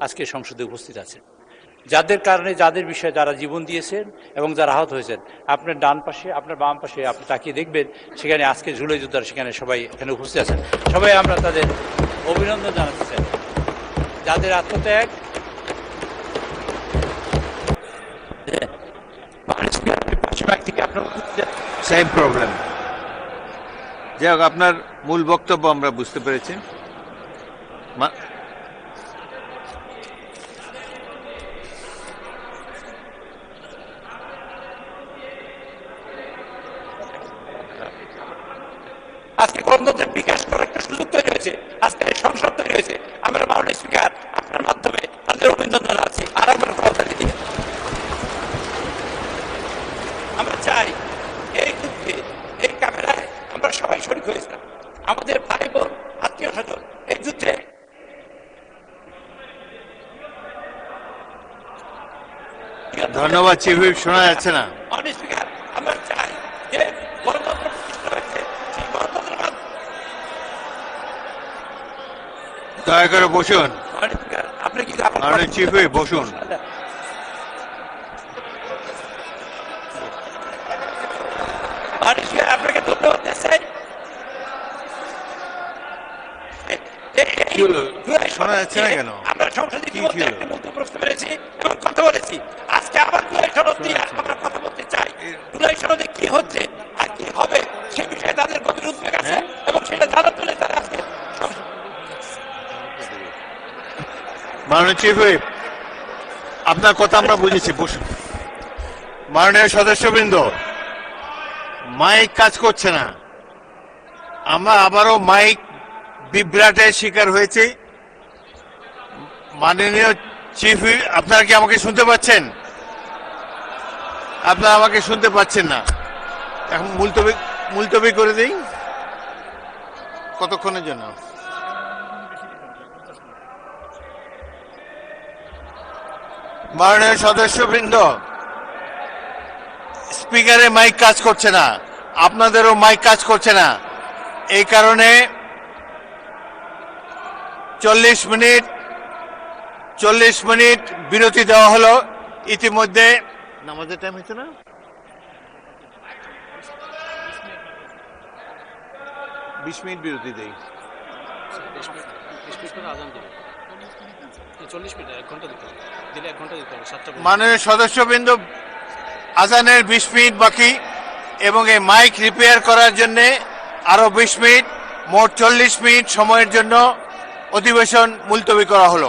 আজকে সংসদে উপস্থিত আছেন, যাদের কারণে যাদের বিষয়ে যারা জীবন দিয়েছেন এবং যারা আহত হয়েছেন। আপনার ডান পাশে, আপনার বাম পাশে আপনি তাকিয়ে দেখবেন, সেখানে আজকে জুলাই যোদ্ধারা সেখানে সবাই এখানে উপস্থিত আছেন। সবাই আমরা তাদের অভিনন্দন জানাতে চাই, যাদের আত্মত্যাগ। Same problem. যাই হোক, আপনার মূল বক্তব্য আমরা বুঝতে পেরেছি। আজকে গণতন্ত্রের বিকাশ করার একটা সুযোগ তৈরি হয়েছে, আজকে সংসদ তৈরি হয়েছে। আমরা মাননীয় স্পিকার আপনার মাধ্যমে তাদের অভিনন্দন আছি। আর একবার কথা দিয়ে আমরা চাই এই যুদ্ধে, এই ক্যামেরায় আমরা সবাই শরীক হয়েছিলাম, আমাদের ভাই বোন আত্মীয় স্বজন এই যুদ্ধে। ধন্যবাদ চিফ হুইপ, শোনা যাচ্ছে না। মাননীয় স্পিকার, আমরা চাই যে গণতন্ত্র প্রতিষ্ঠা হয়েছে, সেই গণতন্ত্রের দয়া করে বসুন। আপনি কি মাননীয় চিফ হুইপ বসুন। আপনাকে ধন্যবাদ চাই। শোনা যাচ্ছে না কেন? আমরা সংসদে প্রশ্ন করেছি এবং কথা বলেছি। আজকে আবার জুলাই সনদ নিয়ে আমরা কথা বলতে চাই। জুলাই সনদে কি হচ্ছে আর কি হবে সে বিষয়ে তাদের গভীর উদ্বেগ আছে এবং সেটা জানার জন্য তারা আজকে। মাননীয় চিফ হুইপ, আপনার কথা আমরা বুঝেছি, বসুন। মাননীয় সদস্যবৃন্দ, মাইক কাজ করছে না। আমরা আবারও মাইক বিভ্রাটের শিকার হয়েছি। মাননীয় চিফ হুইপ, আপনারা কি আমাকে শুনতে পাচ্ছেন? আপনারা আমাকে শুনতে পাচ্ছেন না। এখন মুলতবি করে দিই কতক্ষণের জন্য। মাননীয় সদস্যবৃন্দ, স্পিকারের মাইক কাজ করছে না, আপনাদেরও মাইক কাজ করছে না। এই কারণে 40 মিনিট বিরতি দেওয়া হলো। ইতিমধ্যে নামাজের টাইম হয়েছে না, 20 মিনিট বিরতি দেই। মাননীয় সদস্যবৃন্দ, আজানের 20 মিনিট বাকি এবং এই মাইক রিপেয়ার করার জন্য আরো 20 মিনিট, মোট 40 মিনিট সময়ের জন্য অধিবেশন মুলতবি করা হলো।